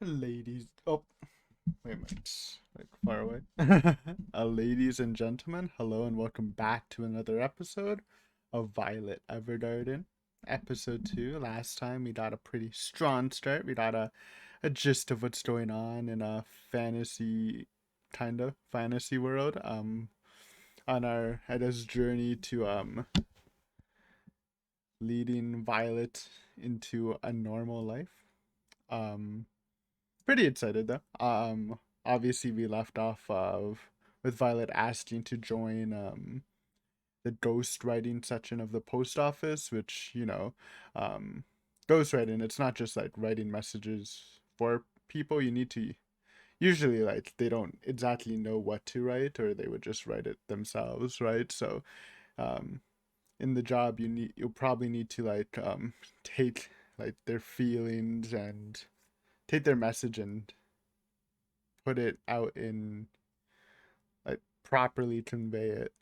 Ladies, oh, wait, it's like far away. Ladies and gentlemen, hello and welcome back to another episode of Violet Evergarden. Episode 2. Last time we got a pretty strong start. We got a gist of what's going on in a kind of fantasy world. On our, I guess, journey to leading Violet into a normal life. Um, Pretty excited though. Obviously we left off of with Violet asking to join the ghost writing section of the post office, which ghost writing. It's not just like writing messages for people. You need to usually like they don't exactly know what to write, or they would just write it themselves, right? So um, in the job you'll probably need to take like their feelings and take their message and put it out in like properly convey it.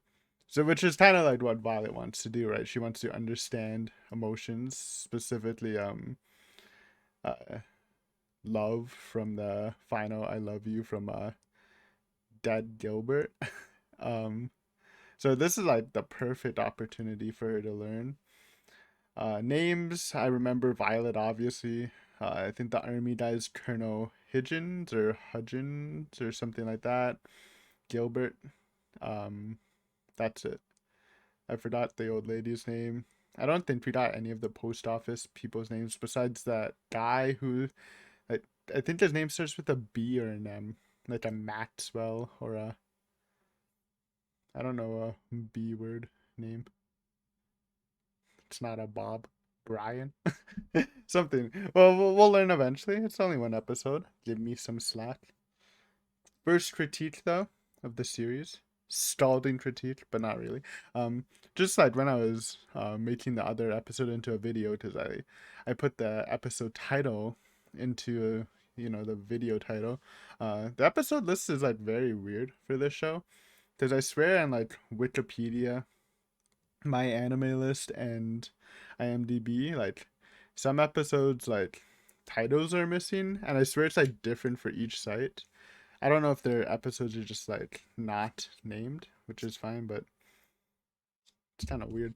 So which is kind of like what Violet wants to do, right? She wants to understand emotions, specifically uh love from the final I love you from Dad Gilbert. um so this is like the perfect opportunity for her to learn. Names, I remember Violet obviously. I think the army guy is Colonel Hudgens or something like that. Gilbert. Um that's it. I forgot the old lady's name. I don't think we got any of the post office people's names besides that guy who I, I think his name starts with a B or an M, like a Maxwell or a I don't know a B word name. It's not a Bob. Brian. Something. Well, we'll learn eventually. It's only one episode. Give me some slack. First critique though of the series, scalding critique, but not really. Um, just like when I was making the other episode into a video, because I put the episode title into the video title. The episode list is like very weird for this show, because I swear on like Wikipedia, my anime list, and IMDb, like some episodes like titles are missing, and I swear it's like different for each site. I don't know if their episodes are just like not named, which is fine, but it's kind of weird.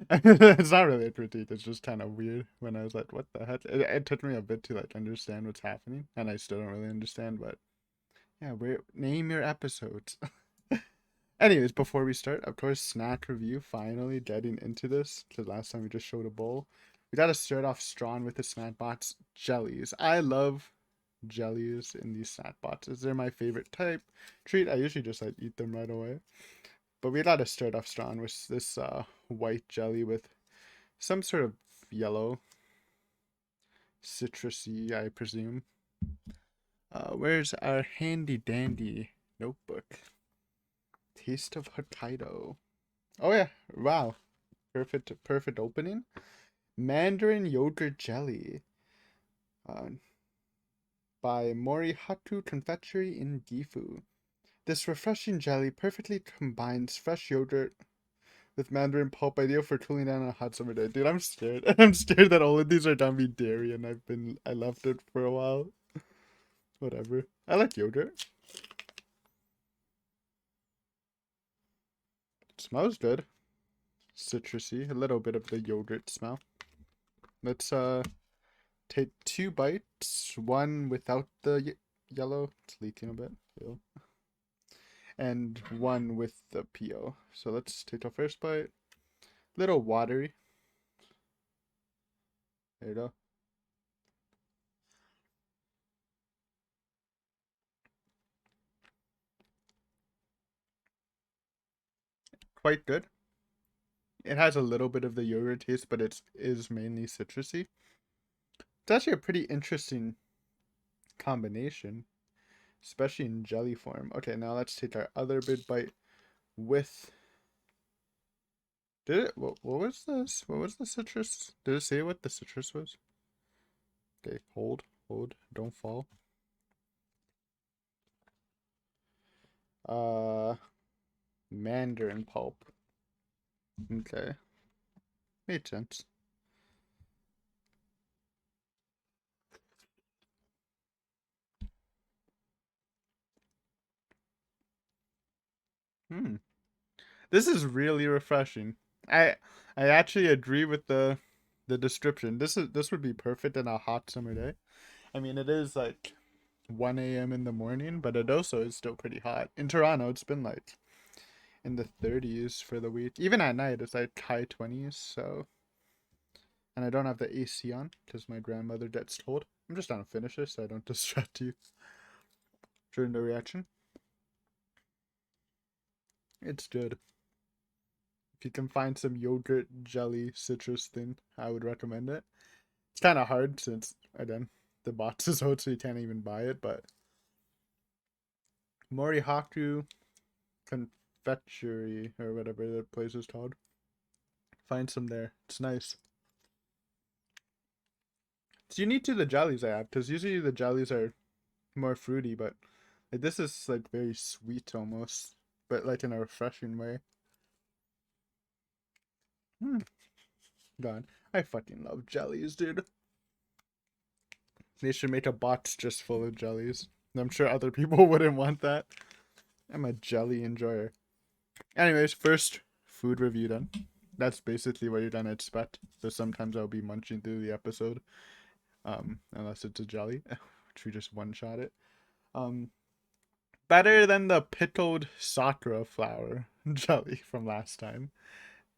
It's not really a critique. It's just kind of weird. When I was like, "What the heck?" It took me a bit to like understand what's happening, and I still don't really understand. But yeah, name your episodes. Anyways, before we start, of course, snack review. Finally getting into this because last time we just showed a bowl. We gotta start off strong with the snack box jellies. I love jellies in these snack boxes. They're my favorite type treat. I usually just like eat them right away. But we gotta start off strong with this white jelly with some sort of yellow, citrusy, I presume. Where's our handy dandy notebook? Taste of Hokkaido. Oh yeah, wow, perfect opening. Mandarin yogurt jelly, uh, by Morihatu Confectionery in Gifu. This refreshing jelly perfectly combines fresh yogurt with mandarin pulp, ideal for cooling down on a hot summer day. Dude, I'm scared. I'm scared that all of these are gonna be dairy, and I left it for a while. Whatever. I like yogurt. It smells good. Citrusy. A little bit of the yogurt smell. Let's take 2 bites. One without the yellow. It's leaking a bit. Ew. And one with the peel. So let's take our first bite. Little watery. There you go. Quite good. It has a little bit of the yogurt taste, but it is mainly citrusy. It's actually a pretty interesting combination, especially in jelly form. Okay, now let's take our other big bite with. Did it? What was this? What was the citrus? Did it say what the citrus was? Okay, hold, don't fall. Uh, Mandarin pulp. Okay, made sense. This is really refreshing. I I actually agree with the description. This would be perfect in a hot summer day. I mean, it is like 1 a.m. in the morning, but it also is still pretty hot. In Toronto, it's been like in the 30s for the week. Even at night, it's like high 20s. So, and I don't have the AC on because my grandmother gets cold. I'm just trying to finish this so I don't distract you during the reaction. It's good. If you can find some yogurt jelly citrus thing, I would recommend it. It's kind of hard since, again, the box is out, so you can't even buy it. But Morihaku Confectionery or whatever the place is called. Find some there. It's nice. It's unique to the jellies I have because usually the jellies are more fruity, but like, this is like very sweet almost, but like in a refreshing way. Hmm. God, I fucking love jellies, dude. They should make a box just full of jellies. I'm sure other people wouldn't want that. I'm a jelly enjoyer. Anyways, first food review done. That's basically what you're gonna expect. So sometimes I'll be munching through the episode, unless it's a jelly, which we just one shot it. Um, Better than the pickled sakura flower jelly from last time,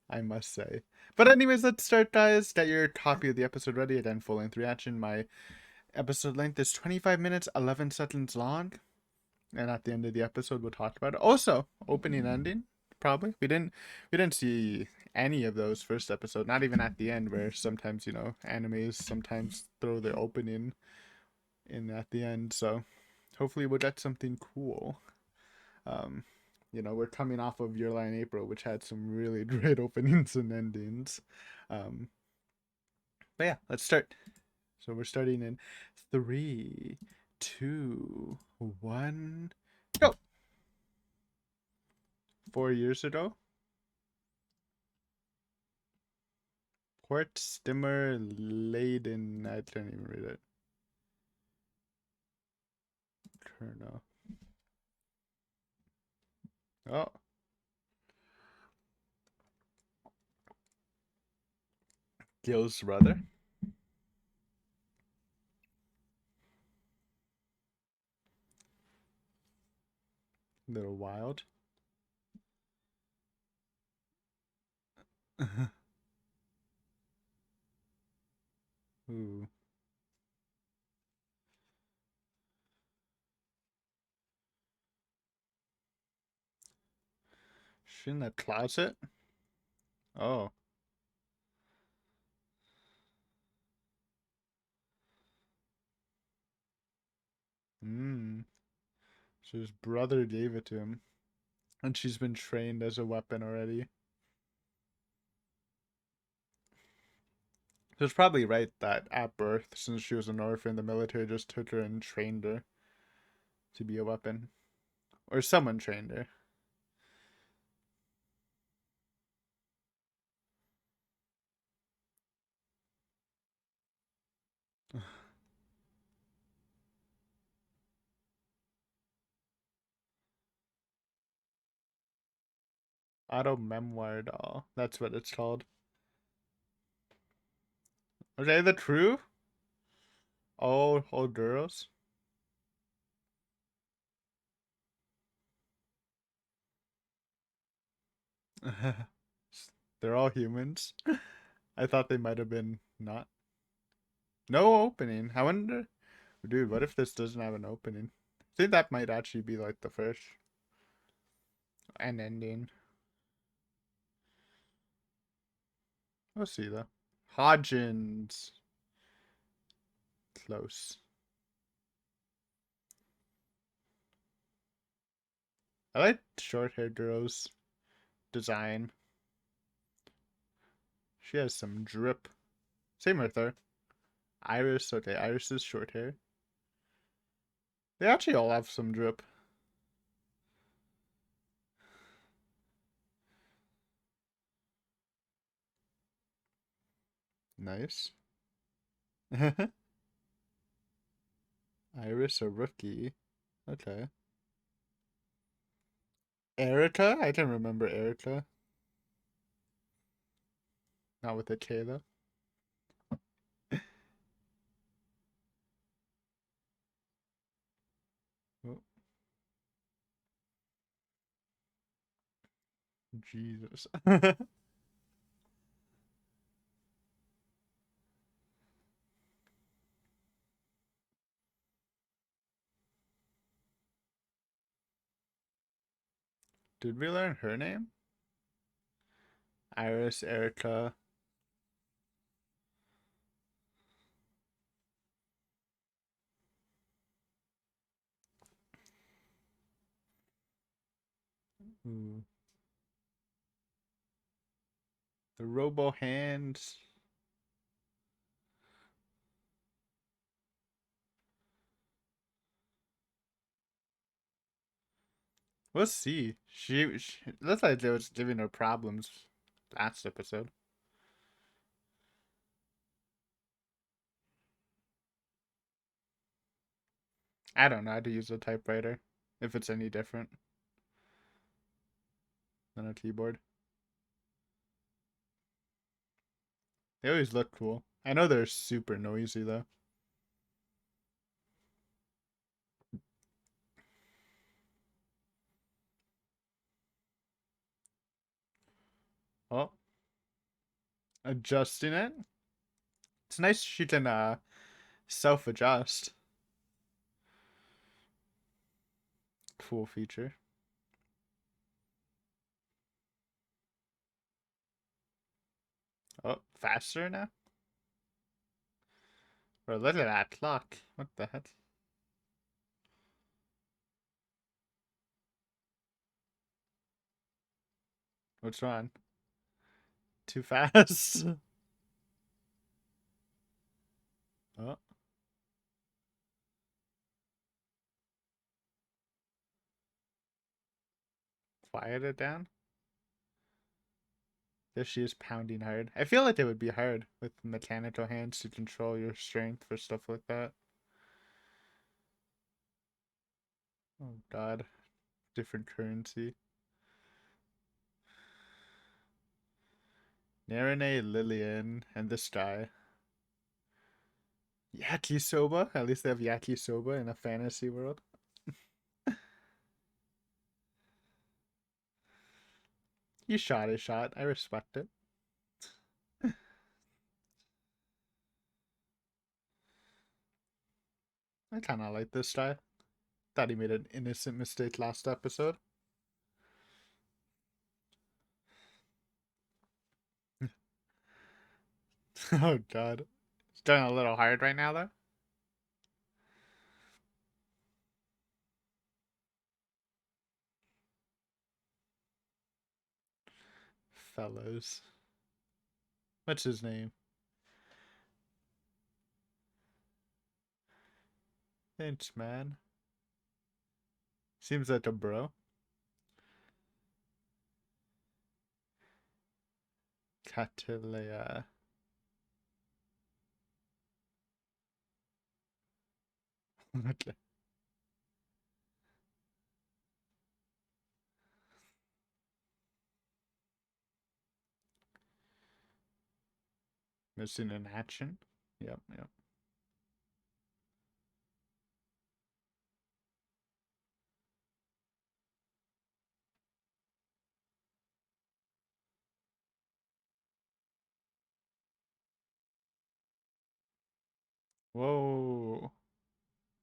I must say. But anyways, let's start, guys. Get your copy of the episode ready. Again, full length reaction. My episode length is 25 minutes, 11 seconds long. And at the end of the episode, we'll talk about it. Also, opening ending, probably. We didn't see any of those first episode, not even at the end, where sometimes, animes sometimes throw their opening in at the end. So hopefully we'll get something cool. Um, we're coming off of Your Lie in April, which had some really great openings and endings. Um, but yeah, let's start. So we're starting in 3, 2, 1, go. 4 years ago, Port Stimmer Laden. I can't even read it. Colonel. Oh, Gil's brother. Little wild. Ooh. She in the closet? Oh. Hmm. So his brother gave it to him. And she's been trained as a weapon already. So it's probably right that at birth, since she was an orphan, the military just took her and trained her to be a weapon. Or someone trained her. Auto memoir doll. That's what it's called. Are they the true? All girls? They're all humans. I thought they might have been not. No opening. I wonder, dude, what if this doesn't have an opening? I think that might actually be like the first and ending. We'll see though. Hodgins. Close. I like short haired girls' design. She has some drip. Same with her. Iris, okay, Iris is short hair. They actually all have some drip. Nice. Iris, a rookie. Okay. Erica? I can remember Erica. Not with a K though. Oh, Jesus. Did we learn her name? Iris, Erica. Ooh. The Robo Hands. We'll see. She looks like they was giving her problems last episode. I don't know how to use a typewriter, if it's any different than a keyboard. They always look cool. I know they're super noisy though. Oh, adjusting it. It's nice she can self-adjust. Cool feature. Oh, faster now? Bro, look at that clock. What the heck? What's wrong? Too fast? Oh, quiet it down. There she is pounding hard. I feel like it would be hard with mechanical hands to control your strength for stuff like that. Oh god. Different currency. Narene, Lillian, and this guy. Yakisoba? At least they have yakisoba in a fantasy world. You shot his shot. I respect it. I kind of like this guy. Thought he made an innocent mistake last episode. Oh god. It's going a little hard right now though. Fellows. What's his name? Thanks, man. Seems like a bro. Catalea. Okay. Missing in action. Yep, yep. Whoa.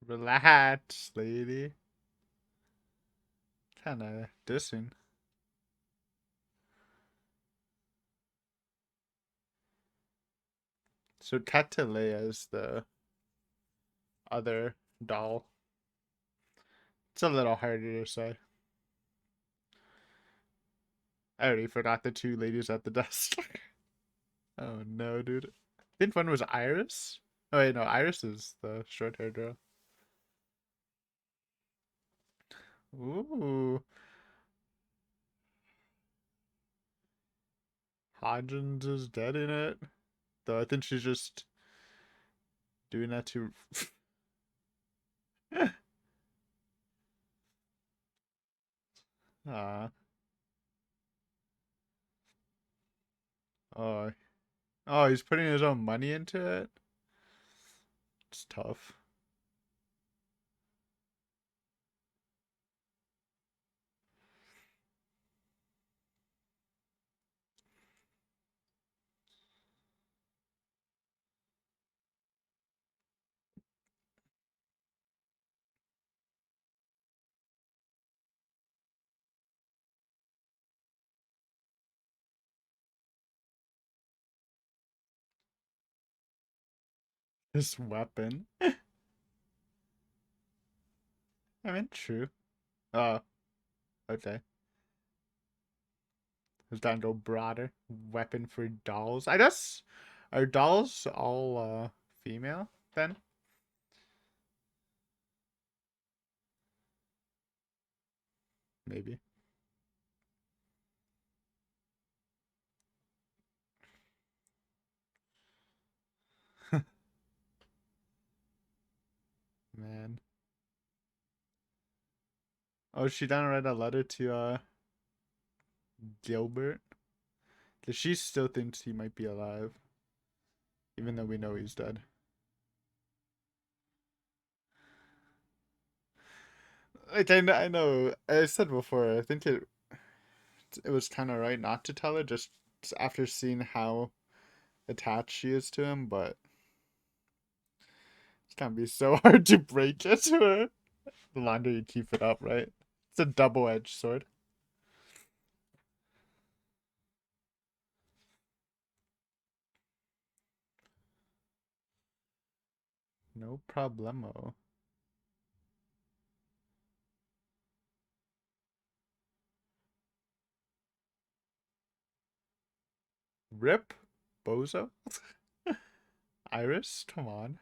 Relax, lady. Kinda dissing. So Catalea is the other doll. It's a little harder to say. I already forgot the two ladies at the desk. Oh no, dude. I think one was Iris. Oh wait, no, Iris is the short haired girl. Ooh. Hodgins is dead in it. Though I think she's just doing that to Uh, oh, oh, he's putting his own money into it. It's tough. This weapon. I mean, true. Oh, okay. It's time to go broader. Weapon for dolls. I guess are dolls all female then? Maybe. Man. Oh, she done write a letter to Gilbert? Cause she still thinks he might be alive, even though we know he's dead. Like I know I said before, I think it was kind of right not to tell her just after seeing how attached she is to him, but it's gonna be so hard to break it to her. The longer you keep it up, right? It's a double-edged sword. No problemo. Rip, bozo, Iris. Come on.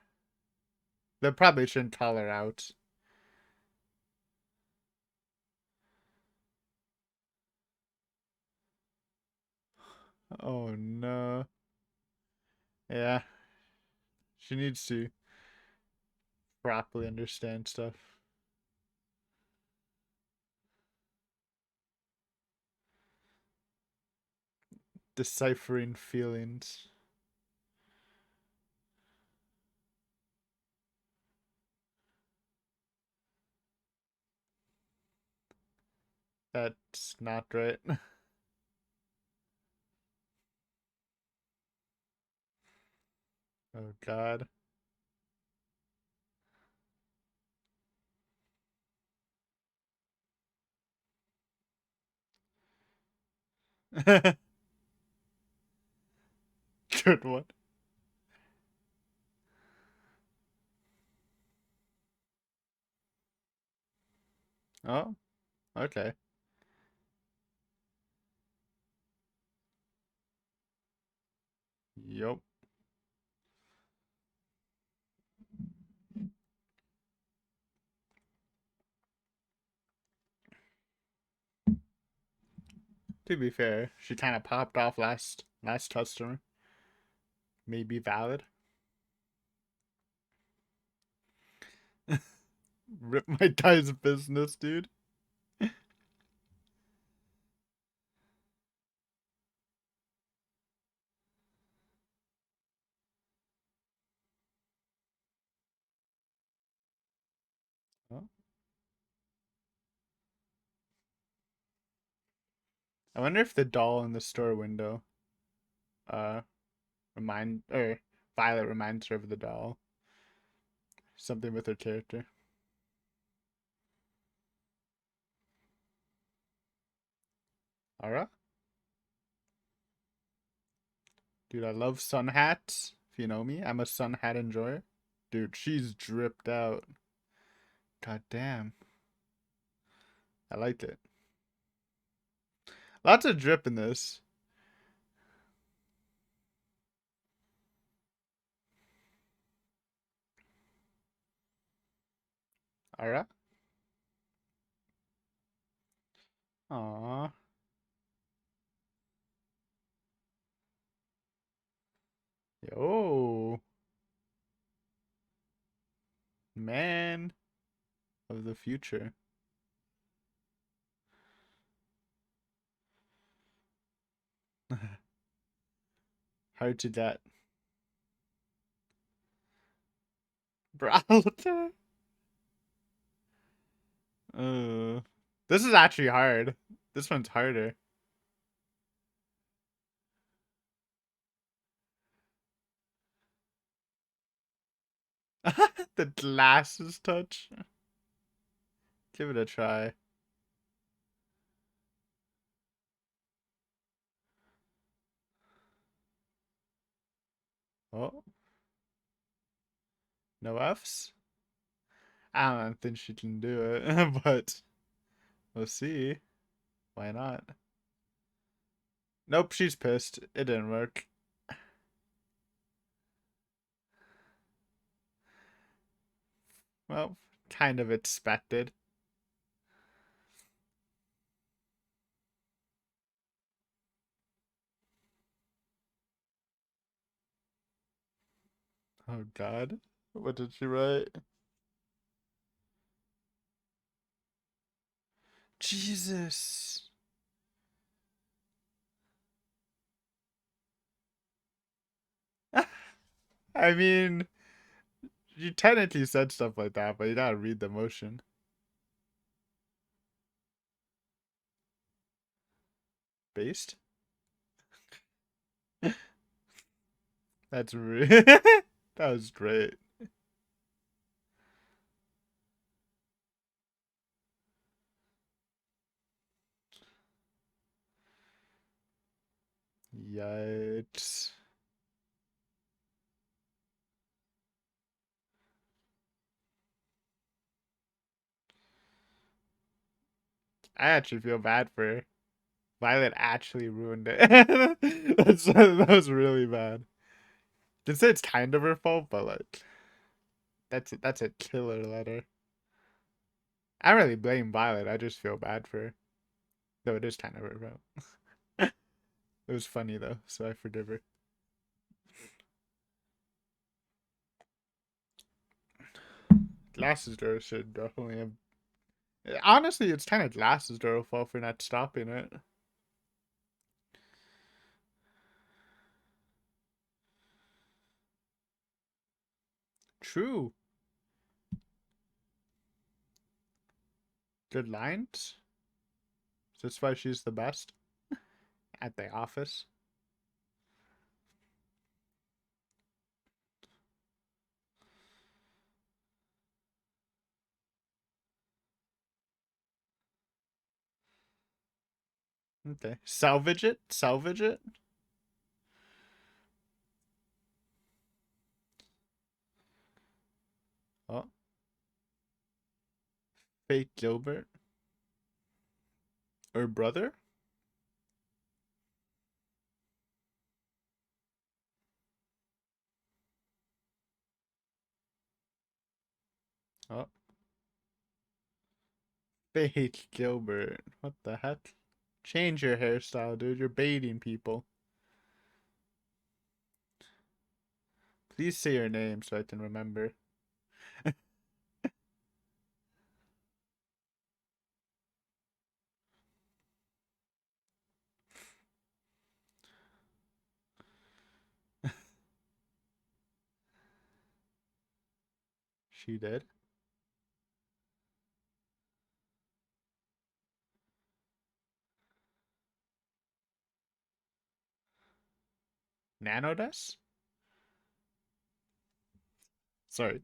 They probably shouldn't call her out. Oh no. Yeah, she needs to properly understand stuff. Deciphering feelings. That's not right. Oh god. Good one. Oh, okay. Yup. To be fair, she kind of popped off last customer. Maybe valid. Rip my guy's business, dude. Oh. I wonder if the doll in the store window uh Violet reminds her of the doll. Something with her character. Alright. Dude, I love sun hats. If you know me, I'm a sun hat enjoyer. Dude, she's dripped out. God damn. I liked it. Lots of drip in this. Alright. Aw. Yo. Man of the future. Hard to get. Browser. Uh, this is actually hard. This one's harder. The glasses touch. Give it a try. Oh, no Fs? I don't think she can do it, but we'll see. Why not? Nope, she's pissed. It didn't work. Well, kind of expected. Oh God. What did she write? Jesus. I mean, you technically said stuff like that, but you gotta read the motion. Based? That's that was great. Yikes. I actually feel bad for her. Violet actually ruined it. That was really bad. Did say it's kind of her fault, but like that's a killer letter. I don't really blame Violet. I just feel bad for her. Though it is kind of her fault. It was funny though, so I forgive her. Glasses door should definitely have. Honestly, it's kind of Glasses door fault for not stopping it. True. Good lines. That's why she's the best at the office. Okay. Salvage it. Salvage it. Oh, fake Gilbert or brother. Oh, fake Gilbert. What the heck? Change your hairstyle, dude. You're baiting people. Please say your name so I can remember. She did. Nanodes? Sorry.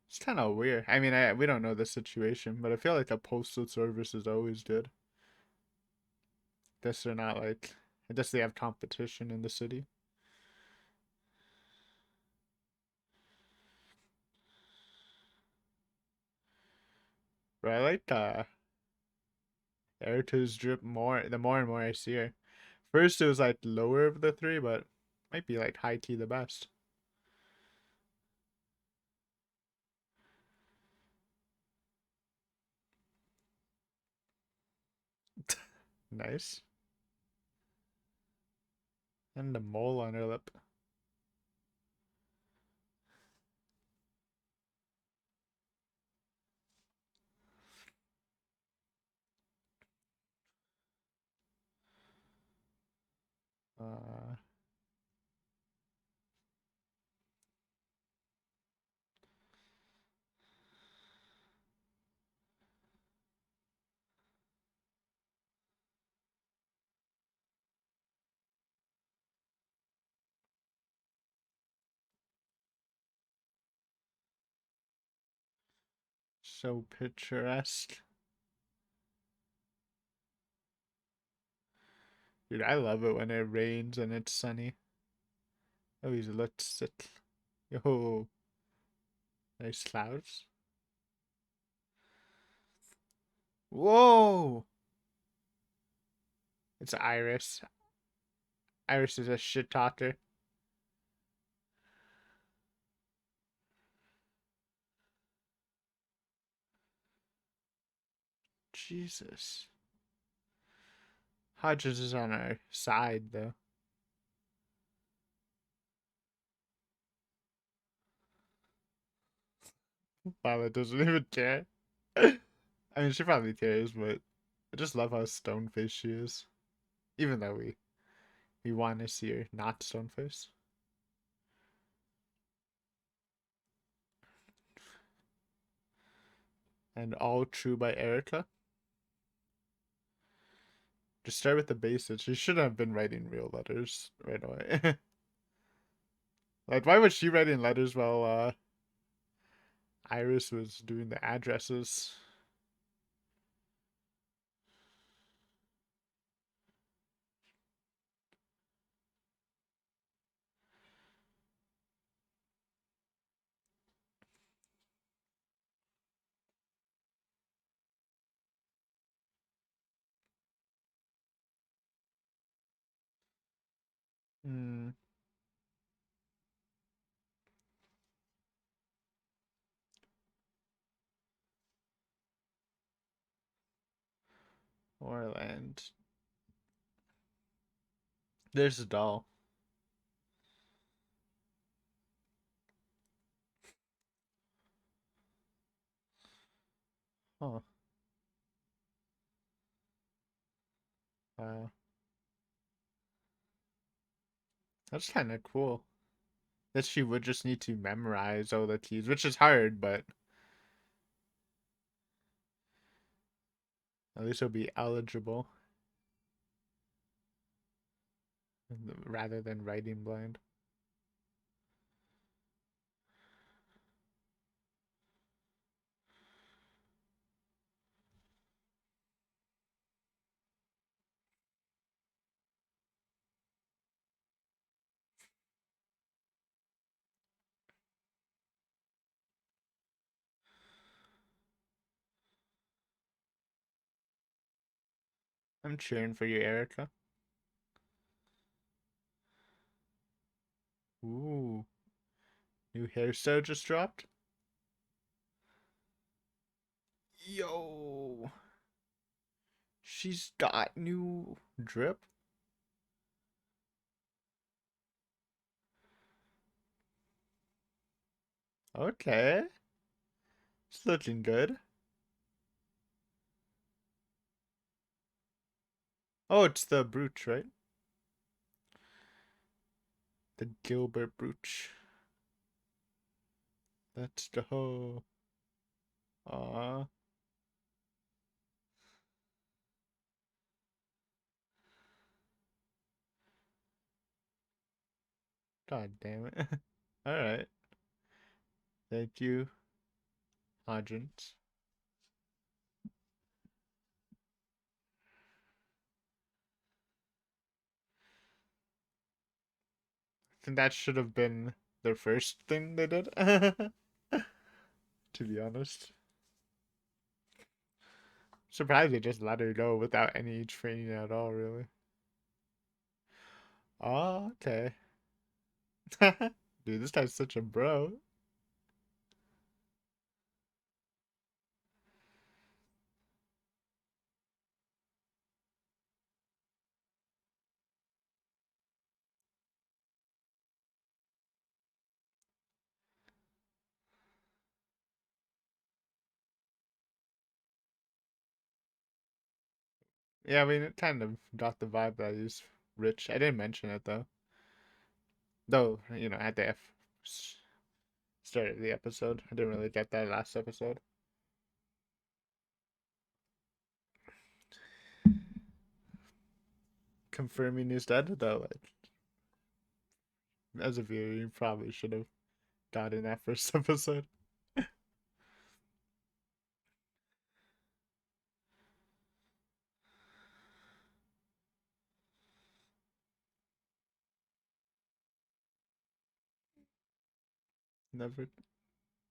It's kind of weird. I mean, we don't know the situation, but I feel like the postal service is always good. Guess they're not like. I guess they have competition in the city. But I like Erita's drip more. The more and more I see her. First, it was like lower of the three, but might be like high key the best. Nice. And the mole on her lip. Uh, so picturesque. Dude, I love it when it rains and it's sunny. Oh, he's looks it. Yo, nice clouds. Whoa! It's Iris. Iris is a shit talker. Jesus. Hodges is on our side, though. Violet doesn't even care. I mean, she probably cares, but I just love how stone faced she is. Even though we want to see her not stone faced. And all true by Erica. Just start with the basics. She should have been writing real letters right away. Like, why was she writing letters while Iris was doing the addresses? Hmm. Orland. There's a doll. Oh, wow. That's kind of cool. That she would just need to memorize all the keys, which is hard, but at least she'll be eligible rather than writing blind. I'm cheering for you, Erica. Ooh, new hairstyle just dropped. Yo, she's got new drip. Okay, it's looking good. Oh, it's the brooch, right? The Gilbert brooch. That's the whole. Aw, god damn it. All right, thank you, Hodgins. I think that should have been their first thing they did. To be honest, surprised they just let her go without any training at all, really. Oh, okay. Dude, this guy's such a bro. Yeah, I mean, it kind of got the vibe that he's rich. I didn't mention it though. Though, at the start of the episode. I didn't really get that last episode. Confirming he's dead, though, like, as a viewer, you probably should have gotten that first episode. Never.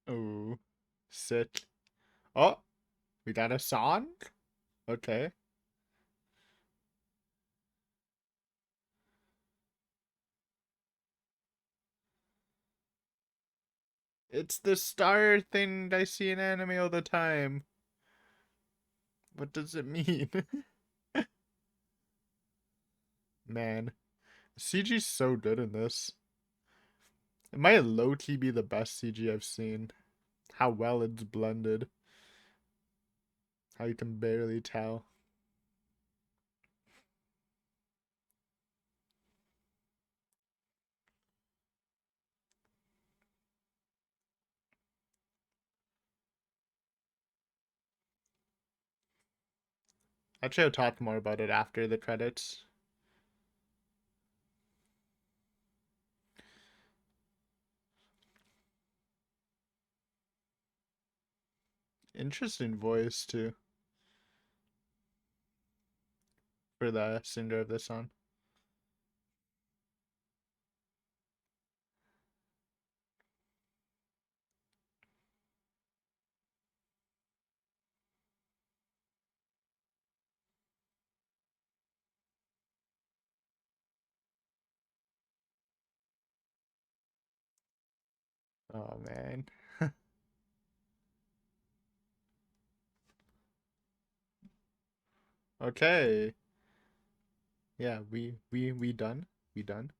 Oh, sit. Oh, we got a song? Okay. It's the star thing I see in anime all the time. What does it mean? Man, CG's so good in this. It might low key be the best CG I've seen. How well it's blended. How you can barely tell. Actually, I'll talk more about it after the credits. Interesting voice, too, for the singer of this song. Oh, man. Okay. Yeah, we done. We done.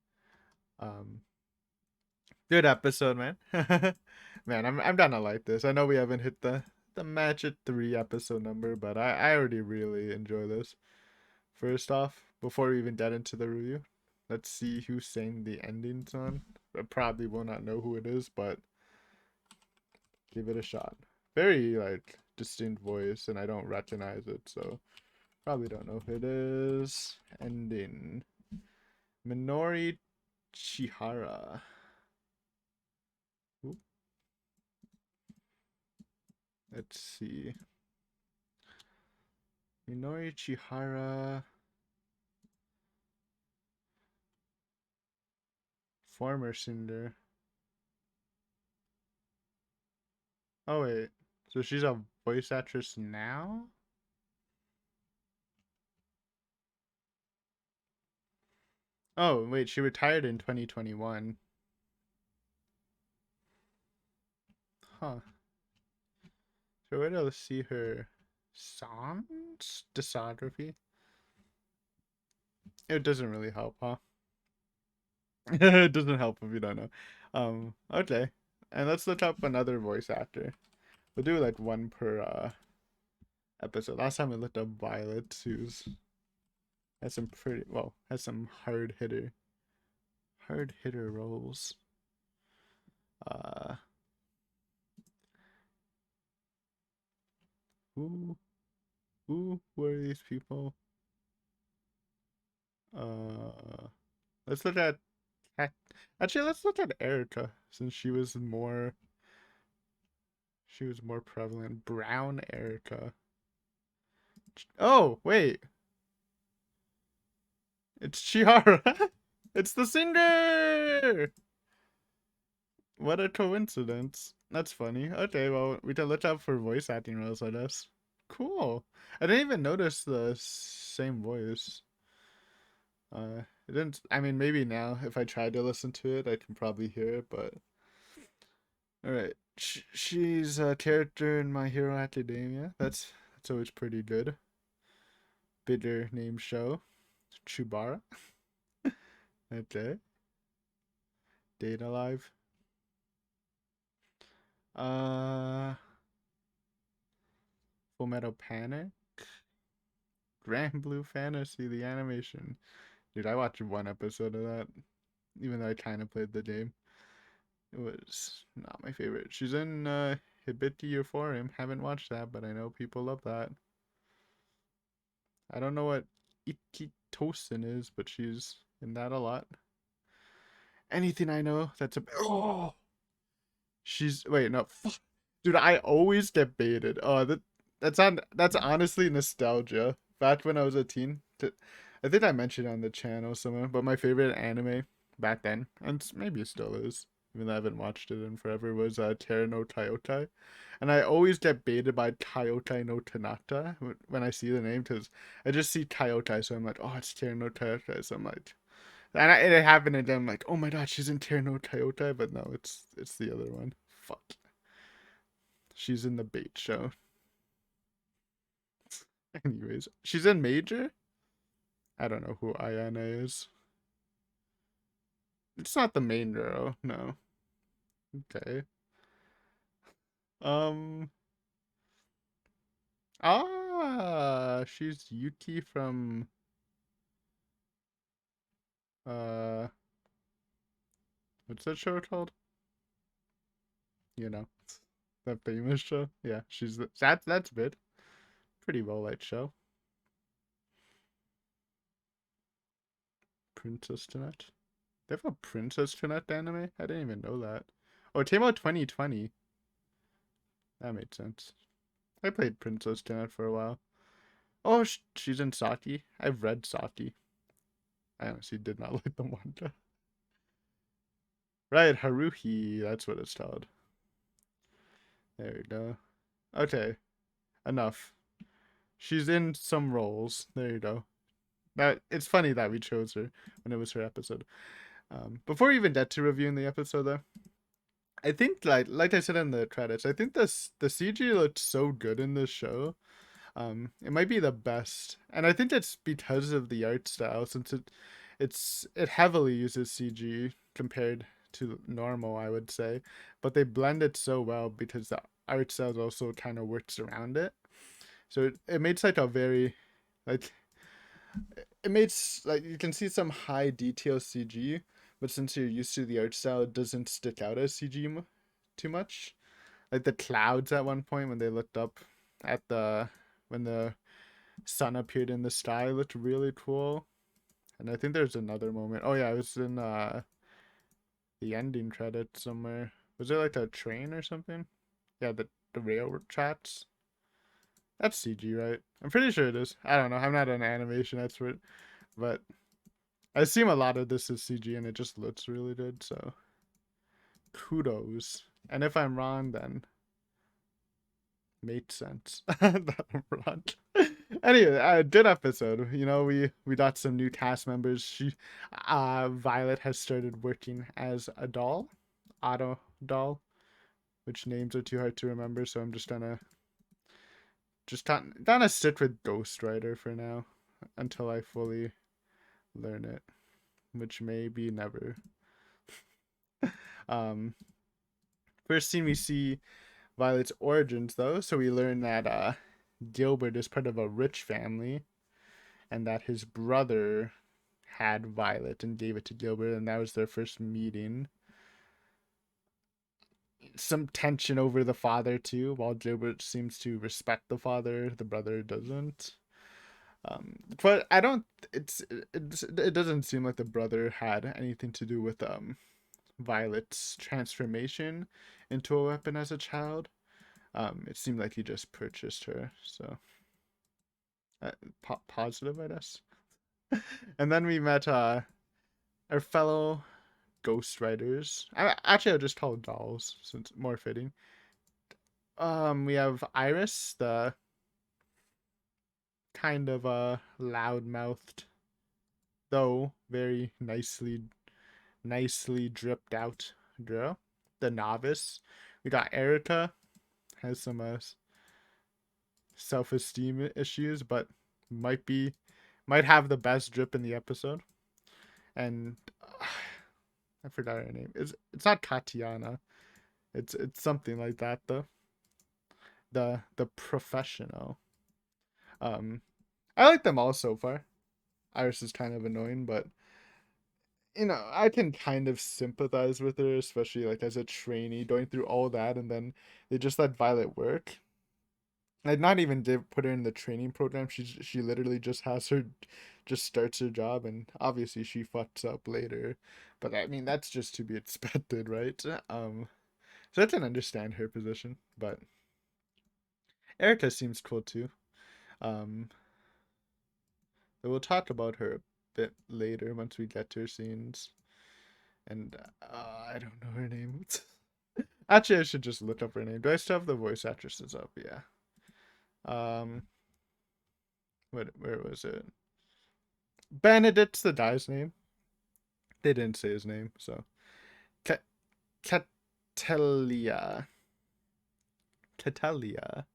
Um, Good episode, man. Man, I'm gonna like this. I know we haven't hit the match at 3 episode number, but I already really enjoy this. First off, before we even get into the review, let's see who sang the ending song. I probably will not know who it is, but give it a shot. Very like distinct voice, and I don't recognize it, so probably don't know who it is. Ending. Minori Chihara. Ooh, let's see. Minori Chihara, former singer. Oh wait, so she's a voice actress now? Oh wait, she retired in 2021. Huh. So where do I see her songs? Discography? It doesn't really help, huh? It doesn't help if you don't know. Okay. And let's look up another voice actor. We'll do like one per episode. Last time we looked up Violet, who's has some pretty well, has some hard hitter roles. Uh who who are these people? Uh let's look at actually let's look at Erica since she was more prevalent. Brown Erica. Oh, wait. It's Chihara. It's the singer. What a coincidence. That's funny. Okay, well, we can look up for voice acting roles, I guess. Cool. I didn't even notice the same voice. It didn't. I mean, maybe now if I tried to listen to it, I can probably hear it. But all right, she's a character in My Hero Academia. That's always pretty good. Bigger name show, Chubara. Okay, Data Live. Uh, Full Metal Panic, Grand Blue Fantasy, the animation. Dude, I watched one episode of that, even though I kind of played the game. It was not my favorite. She's in Hibiki Euphorium. Haven't watched that, but I know people love that. I don't know what Ikitosen is, but she's in that a lot. Anything I know that's a oh, she's wait no, dude. I always get baited. Oh, that's honestly nostalgia. Back when I was a teen, I think I mentioned on the channel somewhere, but my favorite anime back then, and maybe it still is, even though I haven't watched it in forever, was Terra no Taiyotai. And I always get baited by Taiyotai no Tanata when I see the name, because I just see Taiyotai, so I'm like, oh, it's Terra no Taiyotai. So I'm like, and it happened, and then I'm like, oh my god, she's in Terra no Taiyotai, but no, it's the other one. Fuck, she's in the bait show. Anyways, she's in Major. I don't know who Ayana is. It's not the main girl, no. Okay. Um. She's Yuki from uh, what's that show called? You know, that famous show. Yeah, that's good. Pretty well liked show. Princess Tonight. They have a Princess Tonight anime. I didn't even know that. Oh, it came out 2020. That made sense. I played Princess Tonight for a while. Oh, she's in Saki. I've read Saki. I honestly did not like the manga. Right, Haruhi. That's what it's called. There we go. Okay, enough. She's in some roles. There you go. That it's funny that we chose her when it was her episode. Before we even get to reviewing the episode, though, I think like I said in the credits, I think the CG looked so good in this show. It might be the best, and I think it's because of the art style, since it heavily uses CG compared to normal, I would say, but they blend it so well because the art style also kind of works around it. So it makes like a very like it makes like you can see some high detail CG, but since you're used to the art style, it doesn't stick out as CG too much. Like the clouds at one point when they looked up at the when the sun appeared in the sky looked really cool. And I think there's another moment. Oh yeah, it was in the ending credits somewhere. Was it like a train or something? Yeah, the railroad tracks. That's CG, right? I'm pretty sure it is. I don't know. I'm not an animation expert, but I assume a lot of this is CG and it just looks really good. So kudos. And if I'm wrong, then made sense that I'm wrong. Anyway, good episode. You know, we got some new cast members. Violet has started working as a doll, auto doll, which names are too hard to remember. So I'm just gonna stick with Ghost Rider for now until I fully learn it, which may be never. Um, First scene we see Violet's origins though, so we learn that Gilbert is part of a rich family, and that his brother had Violet and gave it to Gilbert, and that was their first meeting. Some tension over the father too. While Gilbert seems to respect the father, the brother doesn't. But I don't. It doesn't seem like the brother had anything to do with Violet's transformation into a weapon as a child. It seemed like he just purchased her. So positive, I guess. And then we met our fellow Ghost Riders. Actually, I'll just call it dolls since it's more fitting. We have Iris, the kind of loud-mouthed, though very nicely dripped out girl. The novice. We got Erica, has some self-esteem issues, but might be might have the best drip in the episode. And I forgot her name. It's not Tatiana. It's something like that though. The professional. Um, I like them all so far. Iris is kind of annoying, but I can kind of sympathize with her, especially like as a trainee going through all that, and then they just let Violet work. Like not even did put her in the training program. She literally just has her, just starts her job, and obviously she fucks up later. But I mean that's just to be expected, right? So I can understand her position, but Erica seems cool too. Um, so we'll talk about her a bit later once we get to her scenes. And I don't know her name. Actually, I should just look up her name. Do I still have the voice actresses up? Yeah. Um, where was it? Benedict's the guy's name. They didn't say his name, so Ca- Catellia, Catellia,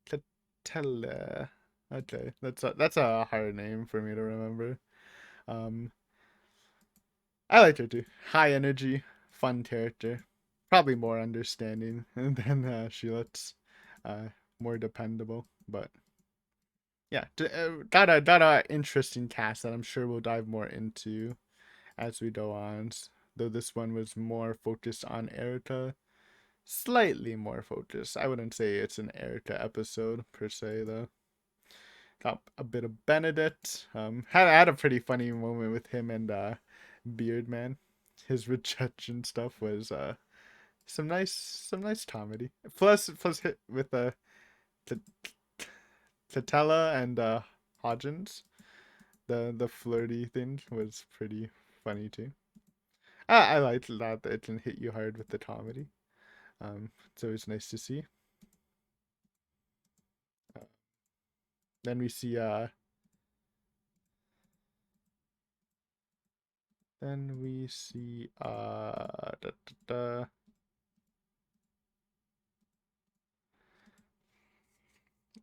Catellia. Okay, that's a hard name for me to remember. Um, I liked her too. High energy, fun character, probably more understanding than Sheila's, uh, more dependable, but yeah, got a interesting cast that I'm sure we'll dive more into as we go on. Though this one was more focused on Erica, slightly more focused. I wouldn't say it's an Erica episode per se, though. Got a bit of Benedict. Had a pretty funny moment with him and Beardman. His rejection stuff was some nice comedy. Plus hit with Tatella and Hodgins. The flirty thing was pretty funny too. I liked that it can hit you hard with the comedy. It's always nice to see. Uh, then we see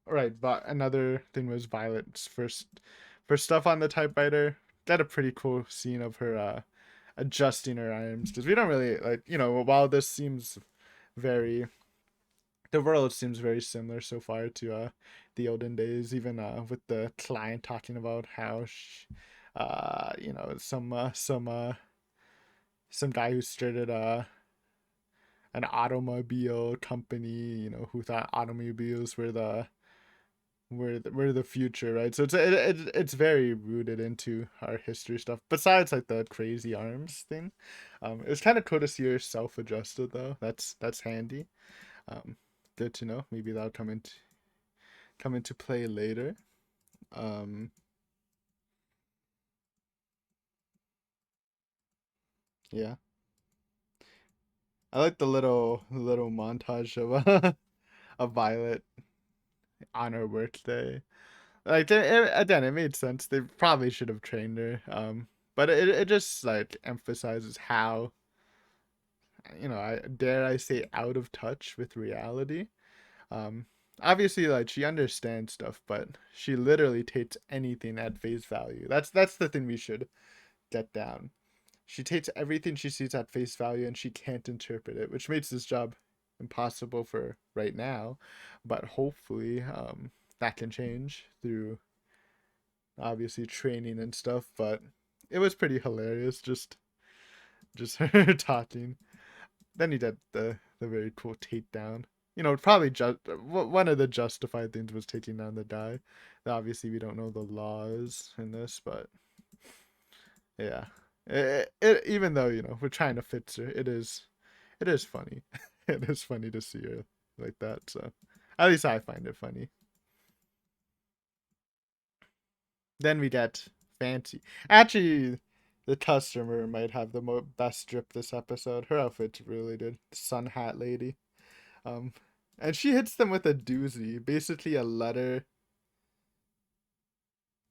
right, but another thing was Violet's first stuff on the typewriter. Got a pretty cool scene of her adjusting her arms, because we don't really like, while this seems very the world seems very similar so far to the olden days, even with the client talking about how some guy who started an automobile company, who thought automobiles were the future, right? So it's very rooted into our history stuff. Besides like the crazy arms thing, it was kind of cool to see her self-adjusted though. That's handy. Um, Good to know. Maybe that'll come into play later. Um, yeah, I like the little montage of of Violet on her birthday. Like again, it made sense. They probably should have trained her. But it just like emphasizes how, I dare I say, out of touch with reality. Um, Obviously, like she understands stuff, but she literally takes anything at face value. That's the thing we should get down. She takes everything she sees at face value and she can't interpret it, which makes this job impossible for right now. But hopefully, that can change through obviously training and stuff. But it was pretty hilarious, just her talking. Then he did the very cool takedown. Probably just one of the justified things was taking down the guy. Obviously, we don't know the laws in this, but yeah, even though we're trying to fix her, it is funny. It is funny to see her like that. So at least I find it funny. Then we get Fancy. Actually, the customer might have the best strip this episode. Her outfit's really good. Sun hat lady. Um, and she hits them with a doozy, basically a letter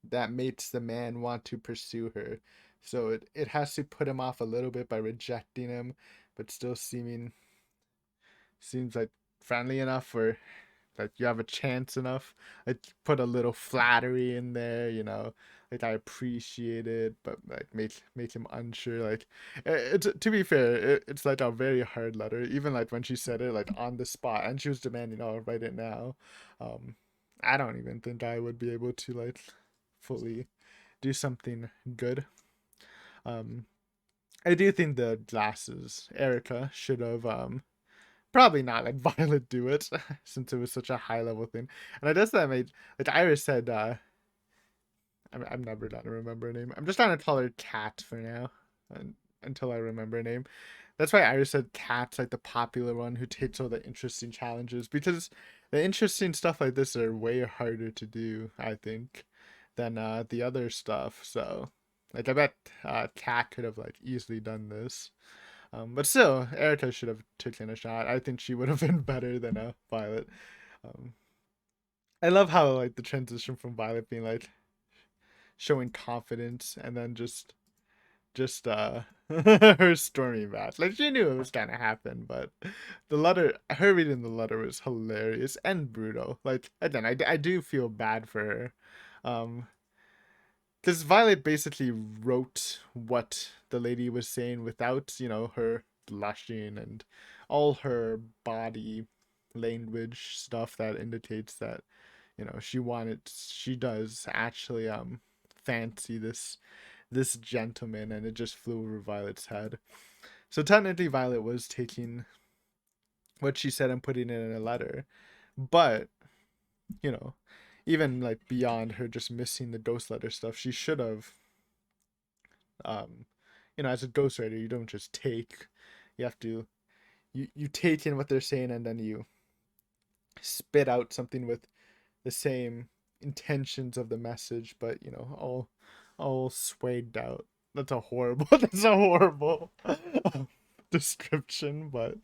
that makes the man want to pursue her. So it has to put him off a little bit by rejecting him, but still seems like friendly enough for like you have a chance enough. Like put a little flattery in there, like I appreciate it, but like make him unsure. Like it's to be fair, it's like a very hard letter. Even like when she said it like on the spot, and she was demanding, "Oh, write it now." Um, I don't even think I would be able to like fully do something good. Um, I do think the glasses, Erica should have probably not let Violet do it since it was such a high level thing. And I guess that made like Iris said. I'm never gonna remember a name. I'm just trying to call her Cat for now, and, until I remember a name. That's why Iris said Cat's like the popular one who takes all the interesting challenges, because the interesting stuff like this are way harder to do, I think, than the other stuff. So, like, I bet Cat could have like easily done this. But still, Erica should have taken a shot. I think she would have been better than Violet. Um, I love how like the transition from Violet being like showing confidence and then just her stormy match. Like she knew it was gonna happen, but the letter, her reading the letter was hilarious and brutal. Like again, I do feel bad for her, because Violet basically wrote what the lady was saying without her blushing and all her body language stuff that indicates that she does actually fancy this gentleman, and it just flew over Violet's head. So technically Violet was taking what she said and putting it in a letter. But, you know, even like beyond her just missing the ghost letter stuff, she should have um as a ghostwriter, you don't just take. You have to you take in what they're saying, and then you spit out something with the same intentions of the message, but all swayed out. That's a horrible description, but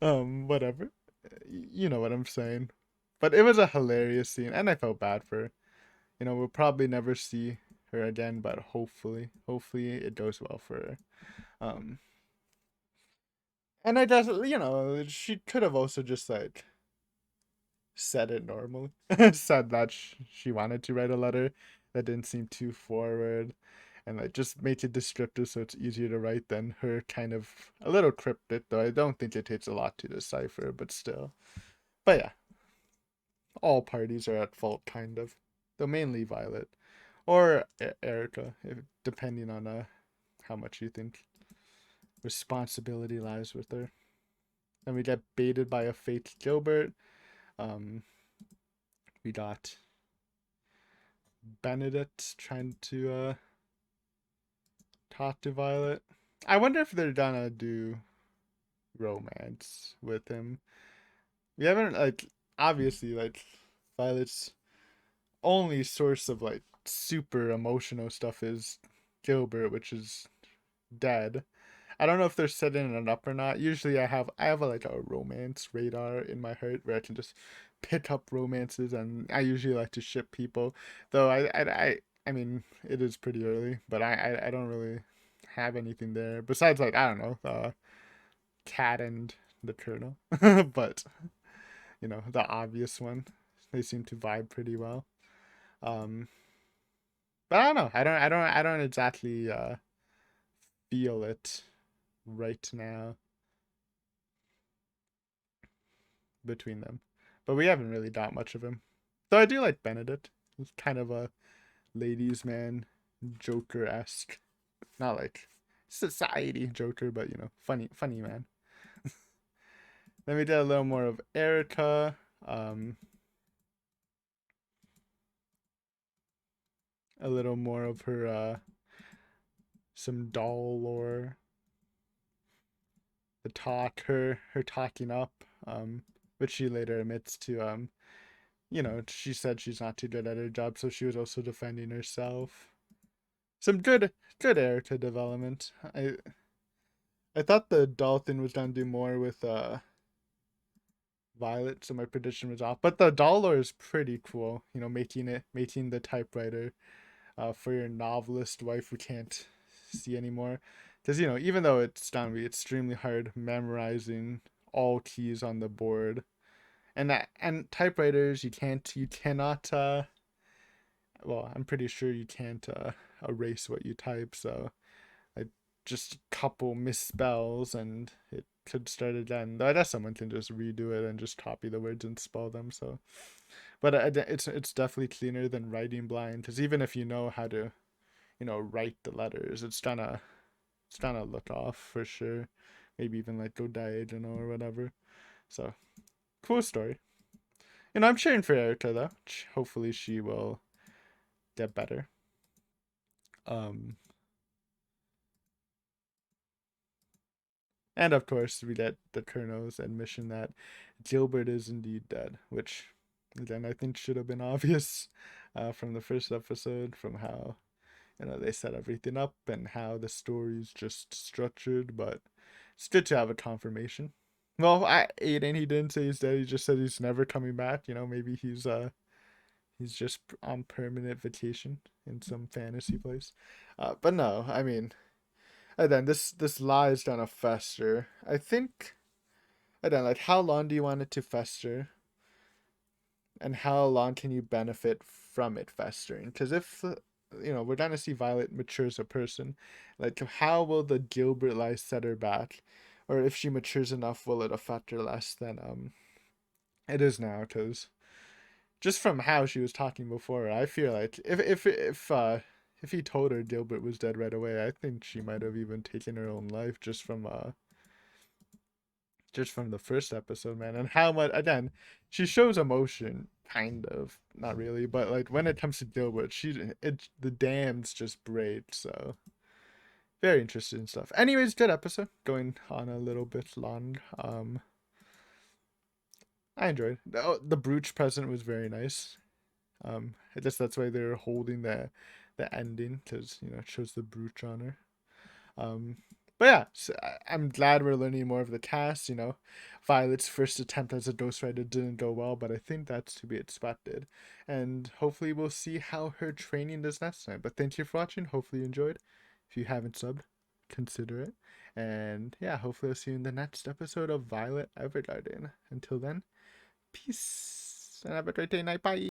whatever. You know what I'm saying. But it was a hilarious scene, and I felt bad for her. We'll probably never see her again, but hopefully it goes well for her. Um and I just she could have also just like said it normally. Said that she wanted to write a letter that didn't seem too forward, and like just make it descriptive so it's easier to write than her kind of a little cryptic, though I don't think it takes a lot to decipher, but still. But yeah, all parties are at fault, kind of, though mainly Violet or Erica, depending on how much you think responsibility lies with her. Then we get baited by a fake Gilbert. um we got Benedict trying to talk to Violet. I wonder if they're gonna do romance with him. We haven't, like, obviously, like, Violet's only source of like super emotional stuff is Gilbert, which is dead. I don't know if they're setting it up or not. Usually I have like a romance radar in my heart where I can just pick up romances, and I usually like to ship people. Though I mean it is pretty early, but I don't really have anything there besides, like, I don't know, Cat and the Colonel. But the obvious one. They seem to vibe pretty well. Um but I don't know. I don't exactly feel it right now between them. But we haven't really got much of him. Though I do like Benedict. He's kind of a ladies' man, Joker esque. Not like society Joker, but funny man. Then we did a little more of Erica. A little more of her some doll lore. The talk, her talking up, which she later admits to she said she's not too good at her job, so she was also defending herself. Some good Erica development. I thought the doll thing was gonna do more with Violet, so my prediction was off. But the doll lore is pretty cool. Making the typewriter for your novelist wife who can't see anymore. Because even though it's gonna be extremely hard memorizing all keys on the board, and typewriters, you cannot well, I'm pretty sure you can't erase what you type, so like just a couple misspells and it could start again. Though I guess someone can just redo it and just copy the words and spell them. So, but it's definitely cleaner than writing blind, because even if you know how to write the letters. It's gonna look off for sure. Maybe even like go diagonal or whatever. So cool story. I'm cheering for Erica though. Hopefully she will get better. Um, and of course we get the Colonel's admission that Gilbert is indeed dead, which again I think should have been obvious from the first episode, from how they set everything up and how the story's just structured. But it's good to have a confirmation. Well, Aiden, he didn't say he's dead. He just said he's never coming back. Maybe he's just on permanent vacation in some fantasy place. But no, I mean, and then this lie is gonna fester. I think. And then, like, how long do you want it to fester, and how long can you benefit from it festering? Because if we're gonna see Violet mature as a person, like, how will the Gilbert lie set her back, or if she matures enough, will it affect her less than it is now? Because just from how she was talking before, I feel like if he told her Gilbert was dead right away, I think she might have even taken her own life just from the first episode, man. And how much, again, she shows emotion, kind of, not really, but like when it comes to Gilbert, the dams just break. So very interesting stuff. Anyways, good episode, going on a little bit long. I enjoyed the brooch present was very nice. I guess that's why they're holding the ending, because it shows the brooch on her. um but yeah, so I'm glad we're learning more of the cast. Violet's first attempt as a ghostwriter didn't go well, but I think that's to be expected, and hopefully we'll see how her training does next time. But thank you for watching. Hopefully you enjoyed. If you haven't subbed, consider it. And yeah, hopefully I'll see you in the next episode of Violet Evergarden. Until then, peace and have a great day, night. Bye.